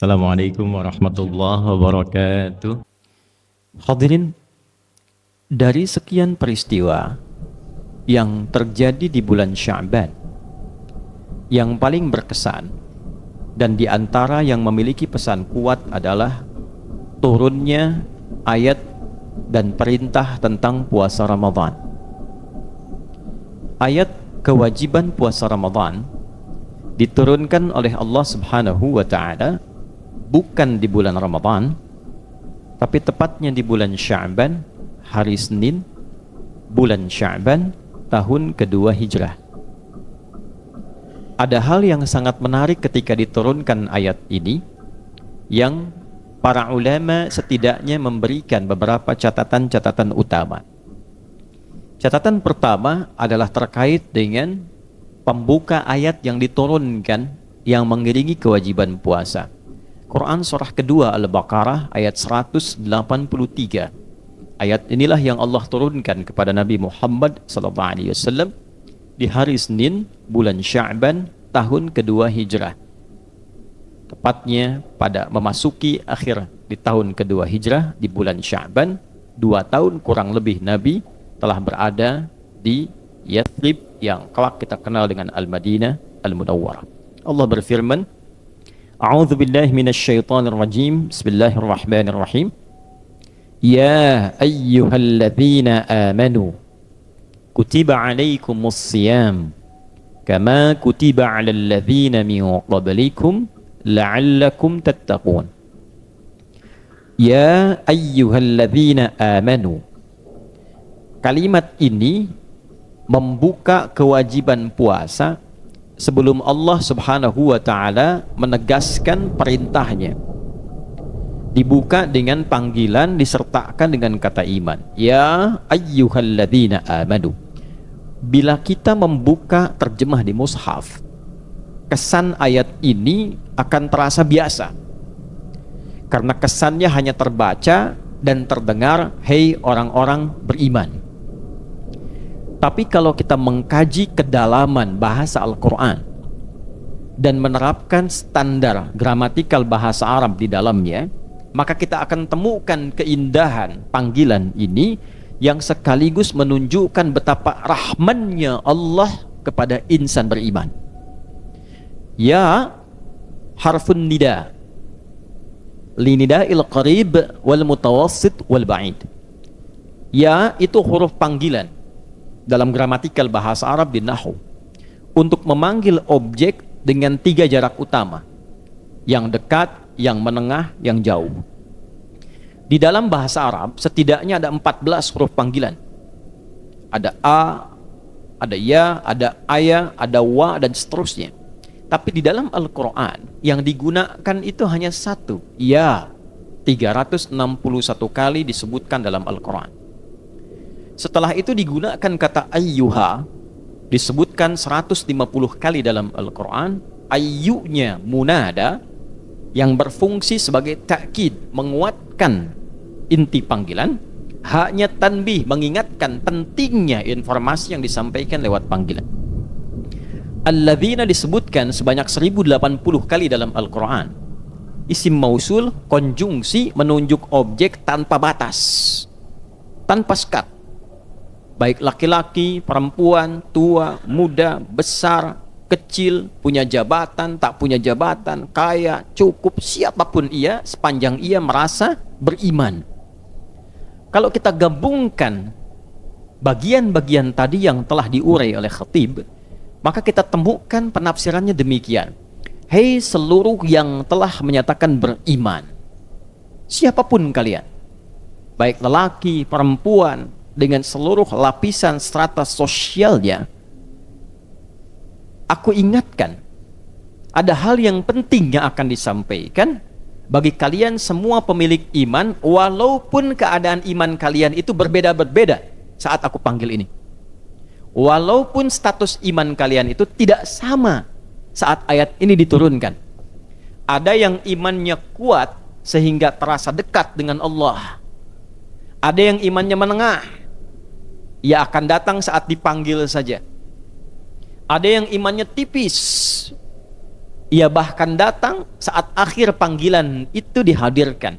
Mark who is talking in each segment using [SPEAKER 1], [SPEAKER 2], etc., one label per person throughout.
[SPEAKER 1] Assalamualaikum warahmatullahi wabarakatuh. Hadirin, dari sekian peristiwa yang terjadi di bulan Sya'ban, yang paling berkesan dan di antara yang memiliki pesan kuat adalah turunnya ayat dan perintah tentang puasa Ramadan. Ayat kewajiban puasa Ramadan diturunkan oleh Allah Subhanahu wa Ta'ala bukan di bulan Ramadan, tapi tepatnya di bulan Sya'ban, hari Senin, bulan Sya'ban, tahun kedua Hijrah. Ada hal yang sangat menarik ketika diturunkan ayat ini, yang para ulama setidaknya memberikan beberapa catatan-catatan utama. Catatan pertama adalah terkait dengan pembuka ayat yang diturunkan yang mengiringi kewajiban puasa. Quran surah kedua Al-Baqarah ayat 183. Ayat inilah yang Allah turunkan kepada Nabi Muhammad SAW di hari Senin bulan Sya'ban tahun kedua Hijrah. Tepatnya pada memasuki akhir di tahun kedua Hijrah di bulan Sya'ban, 2 tahun kurang lebih Nabi telah berada di Yathrib yang kelak kita kenal dengan Al-Madinah Al-Munawwarah. Allah berfirman, A'udzu billahi minasyaitonir rajim. Bismillahirrahmanirrahim. Ya ayyuhalladzina amanu kutiba 'alaikumus shiyam kama kutiba 'alal ladzina min qablikum la'allakum tattaqun. Ya ayyuhalladzina amanu. Kalimat ini membuka kewajiban puasa sebelum Allah Subhanahu wa Ta'ala menegaskan perintahnya. Dibuka dengan panggilan, disertakan dengan kata iman. Ya ayyuhalladzina amanu. Bila kita membuka terjemah di mushaf, kesan ayat ini akan terasa biasa, karena kesannya hanya terbaca dan terdengar, hei orang-orang beriman. Tapi kalau kita mengkaji kedalaman bahasa Al-Quran dan menerapkan standar gramatikal bahasa Arab di dalamnya, maka kita akan temukan keindahan panggilan ini yang sekaligus menunjukkan betapa rahmannya Allah kepada insan beriman. Ya harfun nida linida'il qarib wal mutawassit wal ba'id. Ya itu huruf panggilan dalam gramatikal bahasa Arab di Nahwu untuk memanggil objek dengan 3 jarak utama, yang dekat, yang menengah, yang jauh. Di dalam bahasa Arab setidaknya ada 14 huruf panggilan. Ada a, ada ya, ada aya, ada wa, dan seterusnya. Tapi di dalam Al-Quran yang digunakan itu hanya 1, ya. 361 kali disebutkan dalam Al-Quran. Setelah itu digunakan kata ayyuha, disebutkan 150 kali dalam Al-Quran. Ayyunya munada yang berfungsi sebagai ta'kid, menguatkan inti panggilan. Haknya tanbih, mengingatkan pentingnya informasi yang disampaikan lewat panggilan. Alladzina disebutkan sebanyak 1080 kali dalam Al-Quran. Isim mausul, konjungsi, menunjuk objek tanpa batas, tanpa sekat, baik laki-laki, perempuan, tua, muda, besar, kecil, punya jabatan, tak punya jabatan, kaya, cukup, siapapun ia, sepanjang ia merasa beriman. Kalau kita gabungkan bagian-bagian tadi yang telah diurai oleh khatib, maka kita temukan penafsirannya demikian. Hei seluruh yang telah menyatakan beriman, siapapun kalian, baik lelaki, perempuan, dengan seluruh lapisan strata sosialnya, aku ingatkan ada hal yang penting yang akan disampaikan bagi kalian semua pemilik iman, walaupun keadaan iman kalian itu berbeda-berbeda saat aku panggil ini, walaupun status iman kalian itu tidak sama saat ayat ini diturunkan. Ada yang imannya kuat sehingga terasa dekat dengan Allah, ada yang imannya menengah, ia akan datang saat dipanggil saja. Ada yang imannya tipis, Ia bahkan datang saat akhir panggilan itu dihadirkan.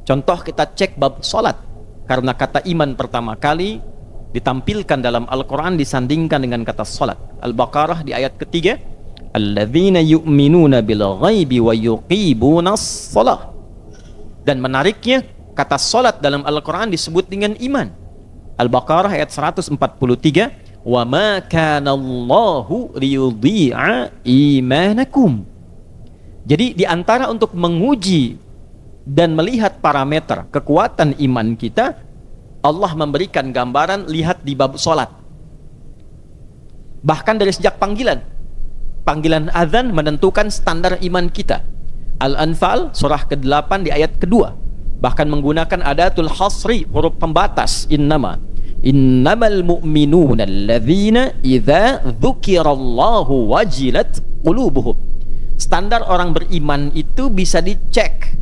[SPEAKER 1] Contoh kita cek bab salat, karena kata iman pertama kali ditampilkan dalam Al-Quran disandingkan dengan kata salat. Al-Baqarah di ayat ketiga, alladzina yu'minuna bil ghaibi wa yuqimunas shalah. Dan menariknya, kata salat dalam Al-Quran disebut dengan iman. Al-Baqarah ayat 143, wa ma kana Allahu liyudhi'a imanakum. Jadi di antara untuk menguji dan melihat parameter kekuatan iman kita, Allah memberikan gambaran lihat di bab salat. Bahkan dari sejak panggilan azan menentukan standar iman kita. Al-Anfal surah ke-8 di ayat kedua bahkan menggunakan adatul hasri, huruf pembatas, innamal mu'minuna alladzina idza dzukirallahu wajilat qulubuhum. Standar orang beriman itu bisa dicek.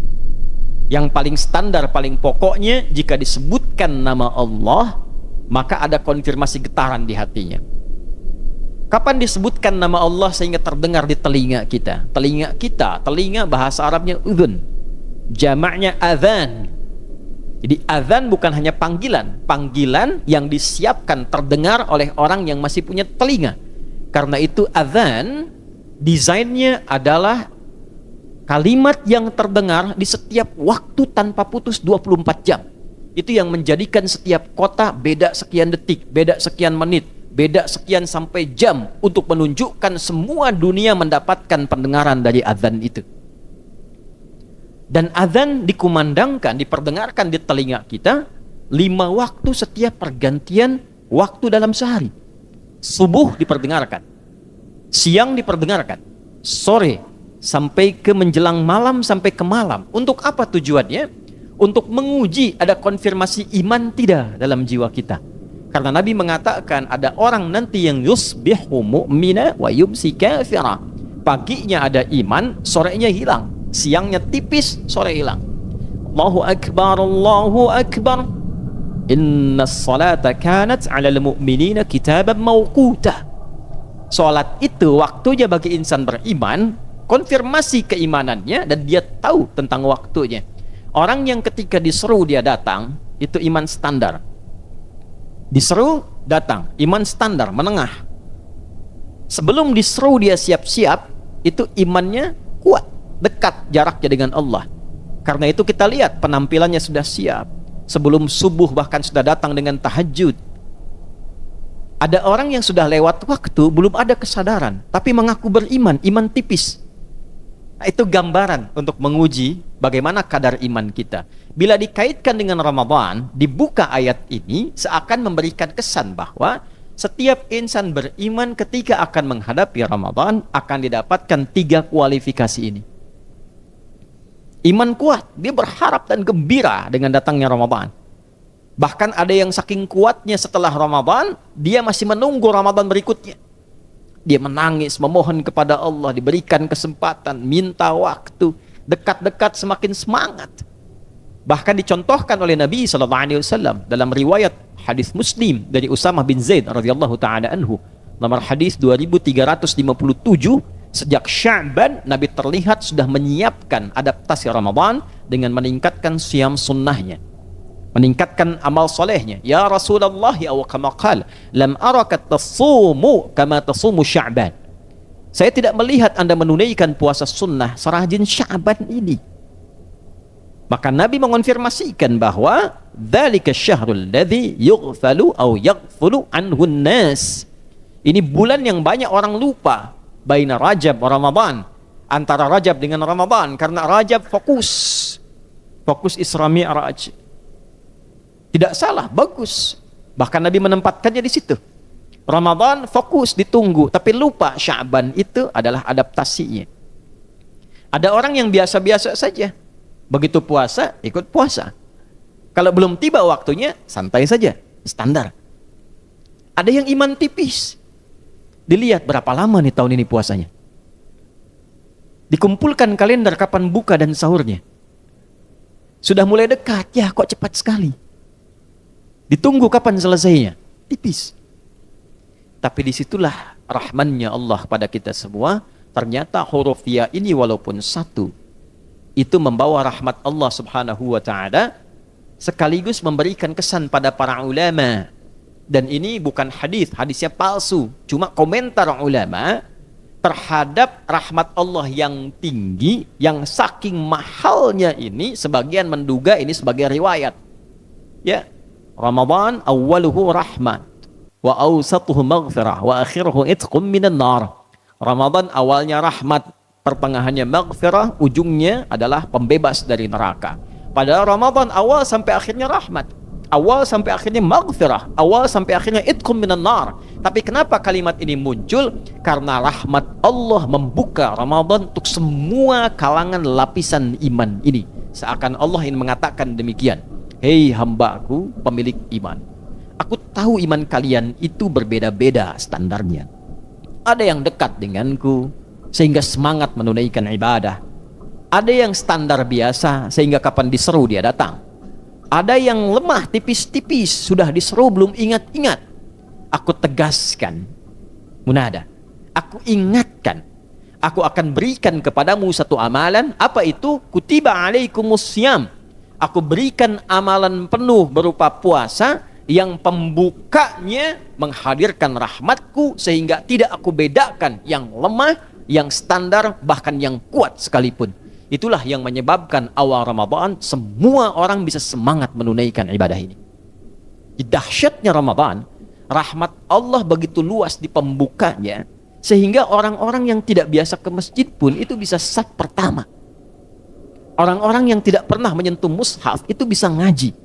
[SPEAKER 1] Yang paling standar, paling pokoknya, jika disebutkan nama Allah, maka ada konfirmasi getaran di hatinya. Kapan disebutkan nama Allah sehingga terdengar di telinga kita? Telinga bahasa Arabnya udhun, jamaknya adzan. Jadi adzan bukan hanya panggilan yang disiapkan terdengar oleh orang yang masih punya telinga. Karena itu adzan desainnya adalah kalimat yang terdengar di setiap waktu tanpa putus 24 jam. Itu yang menjadikan setiap kota beda sekian detik, beda sekian menit, beda sekian sampai jam untuk menunjukkan semua dunia mendapatkan pendengaran dari azan itu. Dan azan dikumandangkan, diperdengarkan di telinga kita 5 waktu setiap pergantian waktu dalam sehari. Subuh diperdengarkan, siang diperdengarkan, sore sampai ke menjelang malam, sampai ke malam. Untuk apa tujuannya? Untuk menguji ada konfirmasi iman tidak dalam jiwa kita. Karena Nabi mengatakan ada orang nanti yang yusbihu mu'mina wa yumsi kafira. Paginya ada iman, sorenya hilang. Siangnya tipis, sore hilang. Allahu akbar, Allahu akbar. Innas salata kanat 'alal mu'minina kitaban mawquta. Salat itu waktunya bagi insan beriman, konfirmasi keimanannya, dan dia tahu tentang waktunya. Orang yang ketika diseru dia datang, itu iman standar. Diseru datang, iman standar, menengah. Sebelum diseru dia siap-siap, itu imannya kuat, dekat jaraknya dengan Allah. Karena itu kita lihat penampilannya sudah siap. Sebelum subuh bahkan sudah datang dengan tahajud. Ada orang yang sudah lewat waktu, belum ada kesadaran, tapi mengaku beriman, iman tipis. Nah, itu gambaran untuk menguji bagaimana kadar iman kita. Bila dikaitkan dengan Ramadan, dibuka ayat ini seakan memberikan kesan bahwa setiap insan beriman ketika akan menghadapi Ramadan akan didapatkan 3 kualifikasi ini. Iman kuat, dia berharap dan gembira dengan datangnya Ramadan. Bahkan ada yang saking kuatnya setelah Ramadan, dia masih menunggu Ramadan berikutnya. Dia menangis, memohon kepada Allah, diberikan kesempatan, minta waktu, dekat-dekat semakin semangat. Bahkan dicontohkan oleh Nabi SAW dalam riwayat hadis Muslim dari Usamah bin Zaid radhiyallahu taala anhu, nomor hadis 2357, sejak Sya'ban Nabi terlihat sudah menyiapkan adaptasi Ramadan dengan meningkatkan siam sunnahnya, meningkatkan amal solehnya. Ya Rasulullah, ya kama qala, lam araka tasumu kama tasumu Sya'ban. Saya tidak melihat Anda menunaikan puasa sunnah serajin Sya'ban ini. Maka Nabi mengonfirmasikan bahwa dzalika syahrul ladzi yughfalu aw yaghfulu anhu an-nas. Ini bulan yang banyak orang lupa, baina Rajab wa Ramadan, antara Rajab dengan Ramadan, karena Rajab fokus Isra Mi'raj. Tidak salah, bagus. Bahkan Nabi menempatkannya di situ. Ramadan fokus ditunggu, tapi lupa Sya'ban itu adalah adaptasinya. Ada orang yang biasa-biasa saja. Begitu puasa, ikut puasa. Kalau belum tiba waktunya, santai saja, standar. Ada yang iman tipis. Dilihat berapa lama nih tahun ini puasanya. Dikumpulkan kalender kapan buka dan sahurnya. Sudah mulai dekat, ya kok cepat sekali. Ditunggu kapan selesainya, tipis. Tapi disitulah rahmannya Allah pada kita semua. ternyata huruf ya ini walaupun satu, itu membawa rahmat Allah subhanahu wa ta'ala, sekaligus memberikan kesan pada para ulama. Dan ini bukan hadis, hadisnya palsu, cuma komentar ulama terhadap rahmat Allah yang tinggi, yang saking mahalnya ini, sebagian menduga ini sebagai riwayat. Ya, Ramadan awwaluhu rahmat, wa awsatuhu maghfirah, wa akhiruhu itqum minan nar. Ramadan awalnya rahmat, pertengahannya maghfirah, ujungnya adalah pembebas dari neraka. Padahal Ramadan awal sampai akhirnya rahmat, awal sampai akhirnya maghfirah, awal sampai akhirnya itqum minan nar. Tapi kenapa kalimat ini muncul? Karena rahmat Allah membuka Ramadan untuk semua kalangan lapisan iman ini. Seakan Allah ingin mengatakan demikian, hei hambaku pemilik iman, aku tahu iman kalian itu berbeda-beda standarnya. Ada yang dekat denganku sehingga semangat menunaikan ibadah. Ada yang standar biasa sehingga kapan diseru dia datang. Ada yang lemah tipis-tipis, sudah diseru belum ingat-ingat. Aku tegaskan, munada, aku ingatkan, aku akan berikan kepadamu satu amalan. Apa itu? Kutiba alaikumussyam. Aku berikan amalan penuh berupa puasa yang pembukanya menghadirkan rahmatku, sehingga tidak aku bedakan yang lemah, yang standar, bahkan yang kuat sekalipun. Itulah yang menyebabkan awal Ramadan semua orang bisa semangat menunaikan ibadah ini. Dahsyatnya Ramadan, rahmat Allah begitu luas di pembukanya, sehingga orang-orang yang tidak biasa ke masjid pun itu bisa saf pertama. Orang-orang yang tidak pernah menyentuh mushaf itu bisa ngaji.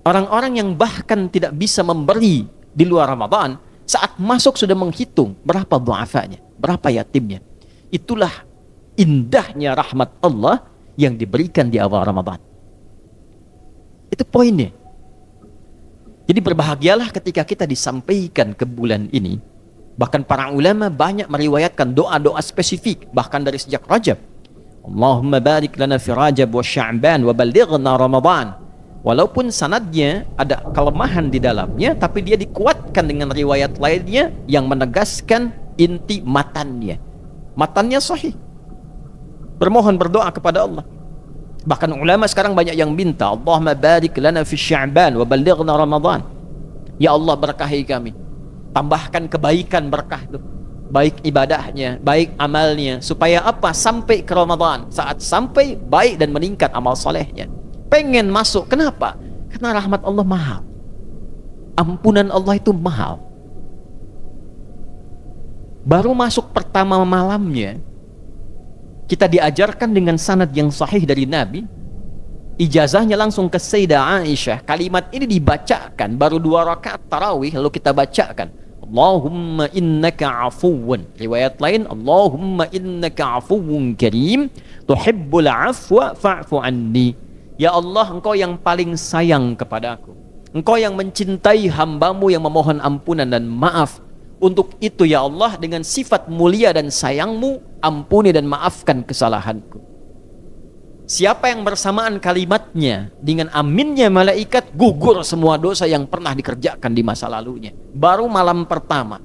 [SPEAKER 1] Orang-orang yang bahkan tidak bisa memberi di luar Ramadan, saat masuk sudah menghitung berapa du'afanya, berapa yatimnya. Itulah indahnya rahmat Allah yang diberikan di awal Ramadan. Itu poinnya. Jadi berbahagialah ketika kita disampaikan ke bulan ini. Bahkan para ulama banyak meriwayatkan doa-doa spesifik, bahkan dari sejak Rajab. Allahumma barik lana fi Rajab wa Sya'ban wa balighna Ramadan. Walaupun sanadnya ada kelemahan di dalamnya, tapi dia dikuatkan dengan riwayat lainnya yang menegaskan inti matannya. Matannya sahih. Bermohon, berdoa kepada Allah. Bahkan ulama sekarang banyak yang minta, Allahumma barik lana fi Sya'ban wa balighna Ramadan. Ya Allah, berkahi kami. Tambahkan kebaikan berkah itu. Baik ibadahnya, baik amalnya. Supaya apa? Sampai ke Ramadan. Saat sampai, baik dan meningkat amal solehnya. Pengen masuk, kenapa? Karena rahmat Allah mahal, ampunan Allah itu mahal. Baru masuk pertama malamnya, kita diajarkan dengan sanad yang sahih dari Nabi, ijazahnya langsung ke Sayyidah Aisyah. Kalimat ini dibacakan baru 2 rakaat tarawih, lalu kita bacakan, Allahumma innaka afuwun. Riwayat lain, Allahumma innaka afuwun karim, tuhibbul afwa fa'fu anni. Ya Allah, Engkau yang paling sayang kepadaku. Engkau yang mencintai hambamu yang memohon ampunan dan maaf. Untuk itu ya Allah, dengan sifat mulia dan sayangmu, ampuni dan maafkan kesalahanku. Siapa yang bersamaan kalimatnya dengan aminnya malaikat, gugur semua dosa yang pernah dikerjakan di masa lalunya. Baru malam pertama,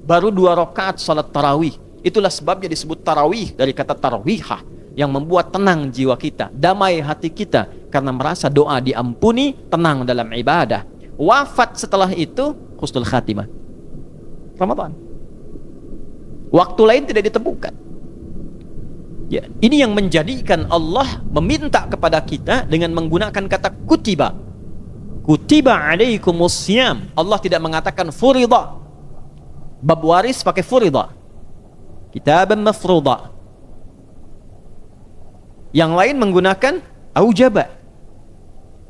[SPEAKER 1] baru 2 rakaat salat tarawih. Itulah sebabnya disebut tarawih dari kata tarawihah, yang membuat tenang jiwa kita, damai hati kita, karena merasa doa diampuni, tenang dalam ibadah. Wafat setelah itu husnul khatimah, Ramadan. Waktu lain tidak ditemukan. Ya, ini yang menjadikan Allah meminta kepada kita dengan menggunakan kata kutiba. Kutiba alaikumussyam. Allah tidak mengatakan furida. Bab waris pakai furida. Kitaban mafruda. Yang lain menggunakan aujaba.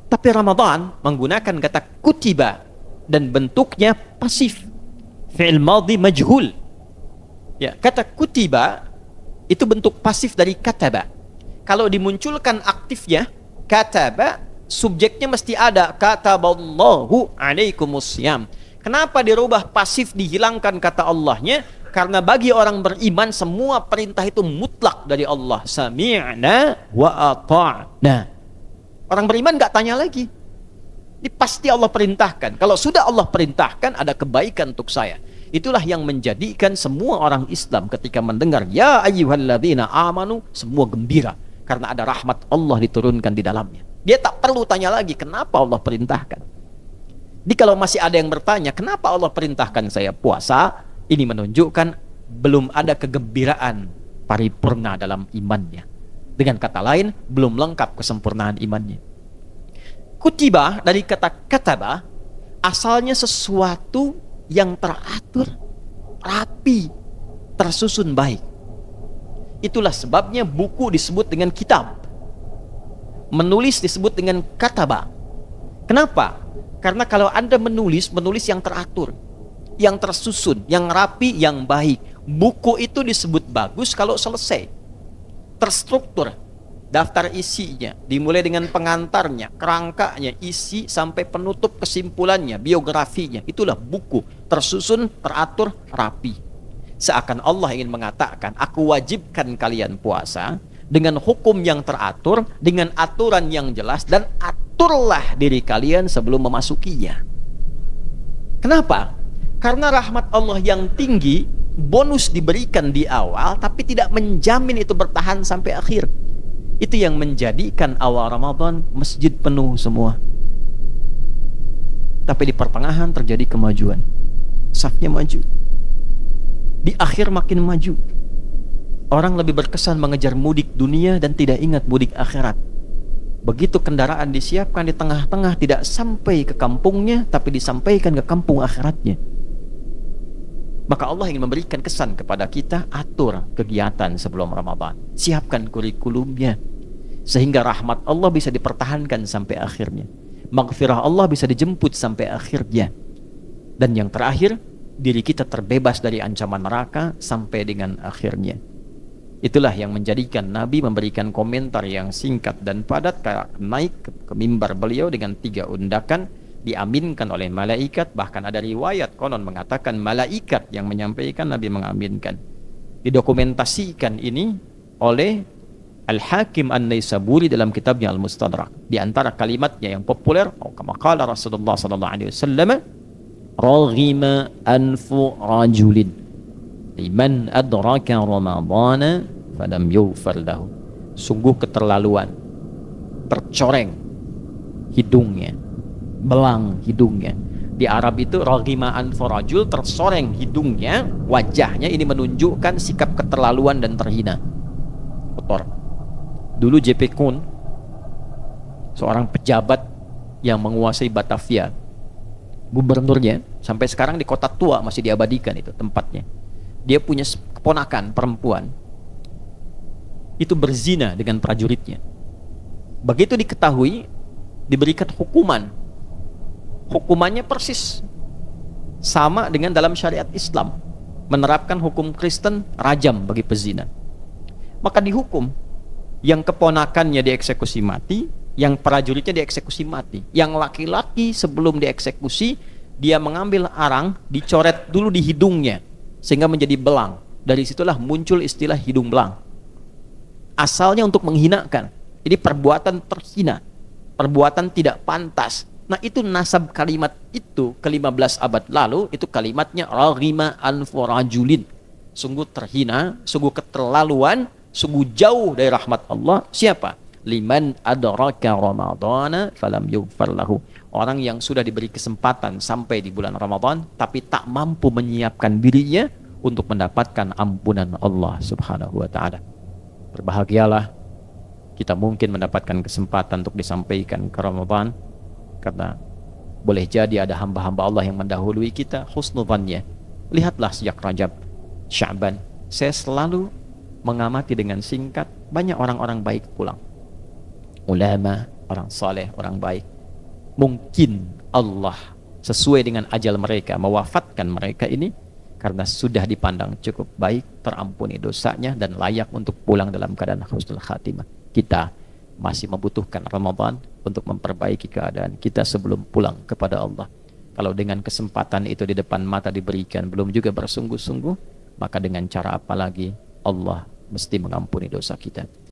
[SPEAKER 1] Tapi Ramadan menggunakan kata kutiba dan bentuknya pasif. Fi'il madhi majhul. Ya, kata kutiba itu bentuk pasif dari kataba. Kalau dimunculkan aktifnya kataba, subjeknya mesti ada, kataballahu alaikumussyam. Kenapa dirubah pasif, dihilangkan kata Allahnya? Karena bagi orang beriman semua perintah itu mutlak dari Allah. Sami'na wa ata'na. Orang beriman gak tanya lagi. Ini pasti Allah perintahkan. Kalau sudah Allah perintahkan, ada kebaikan untuk saya. Itulah yang menjadikan semua orang Islam ketika mendengar ya ayyuhalladzina amanu, semua gembira karena ada rahmat Allah diturunkan di dalamnya. Dia tak perlu tanya lagi kenapa Allah perintahkan. Jadi kalau masih ada yang bertanya kenapa Allah perintahkan saya puasa, ini menunjukkan belum ada kegembiraan paripurna dalam imannya. Dengan kata lain, belum lengkap kesempurnaan imannya. Kutiba dari kata kataba, asalnya sesuatu yang teratur, rapi, tersusun baik. Itulah sebabnya buku disebut dengan kitab. Menulis disebut dengan kataba. Kenapa? Karena kalau Anda menulis yang teratur, yang tersusun, yang rapi, yang baik. Buku itu disebut bagus kalau selesai, terstruktur. Daftar isinya dimulai dengan pengantarnya, kerangkanya, isi sampai penutup kesimpulannya, biografinya. Itulah buku, tersusun, teratur, rapi. Seakan Allah ingin mengatakan, aku wajibkan kalian puasa dengan hukum yang teratur, dengan aturan yang jelas, dan aturlah diri kalian sebelum memasukinya. Kenapa? Karena rahmat Allah yang tinggi, bonus diberikan di awal, tapi tidak menjamin itu bertahan sampai akhir. Itu yang menjadikan awal Ramadan masjid penuh semua, tapi di pertengahan terjadi kemajuan, safnya maju, di akhir makin maju. Orang lebih berkesan mengejar mudik dunia dan tidak ingat mudik akhirat. Begitu kendaraan disiapkan di tengah-tengah, tidak sampai ke kampungnya, tapi disampaikan ke kampung akhiratnya. Maka Allah ingin memberikan kesan kepada kita, atur kegiatan sebelum Ramadan, siapkan kurikulumnya, sehingga rahmat Allah bisa dipertahankan sampai akhirnya, maghfirah Allah bisa dijemput sampai akhirnya, dan yang terakhir, diri kita terbebas dari ancaman neraka sampai dengan akhirnya. Itulah yang menjadikan Nabi memberikan komentar yang singkat dan padat, naik ke mimbar beliau dengan 3 undakan, diaminkan oleh malaikat. Bahkan ada riwayat konon mengatakan malaikat yang menyampaikan, Nabi mengaminkan. Didokumentasikan ini oleh Al-Hakim An-Naisaburi dalam kitabnya Al-Mustadrak. Di antara kalimatnya yang populer, kama qala Rasulullah sallallahu alaihi wasallam, raghima anfu rajulin liman adraka ramadhana falam yughfar lahu. Sungguh keterlaluan, tercoreng hidungnya, belang hidungnya. Di Arab itu raghima anfu rajul, tersoreng hidungnya, wajahnya. Ini menunjukkan sikap keterlaluan dan terhina, kotor. Dulu JP Koen, seorang pejabat yang menguasai Batavia, gubernurnya, sampai sekarang di Kota Tua masih diabadikan itu tempatnya. Dia punya keponakan perempuan, itu berzina dengan prajuritnya. Begitu diketahui, diberikan hukuman. Hukumannya persis sama dengan dalam syariat Islam, menerapkan hukum Kristen, rajam bagi pezina. Maka dihukum, yang keponakannya dieksekusi mati, yang prajuritnya dieksekusi mati. Yang laki-laki sebelum dieksekusi, dia mengambil arang, dicoret dulu di hidungnya sehingga menjadi belang. Dari situlah muncul istilah hidung belang. Asalnya untuk menghinakan. Jadi perbuatan terhina, perbuatan tidak pantas. Nah, itu nasab kalimat itu ke-15 abad lalu, itu kalimatnya raghima anfu rajulin. Sungguh terhina, sungguh keterlaluan, sungguh jauh dari rahmat Allah. Siapa? Liman adraka ramadhana falam yughfar lahu. Orang yang sudah diberi kesempatan sampai di bulan Ramadan tapi tak mampu menyiapkan dirinya untuk mendapatkan ampunan Allah Subhanahu wa taala. Berbahagialah kita mungkin mendapatkan kesempatan untuk disampaikan ke Ramadan, karena boleh jadi ada hamba-hamba Allah yang mendahului kita. Husnudzannya, lihatlah sejak Rajab, Sya'ban, saya selalu mengamati dengan singkat, banyak orang-orang baik pulang, ulama, orang saleh, orang baik. Mungkin Allah sesuai dengan ajal mereka mewafatkan mereka ini karena sudah dipandang cukup baik, terampuni dosanya, dan layak untuk pulang dalam keadaan husnul khatimah. Kita masih membutuhkan Ramadan untuk memperbaiki keadaan kita sebelum pulang kepada Allah. Kalau dengan kesempatan itu di depan mata diberikan belum juga bersungguh-sungguh, maka dengan cara apa lagi Allah mesti mengampuni dosa kita.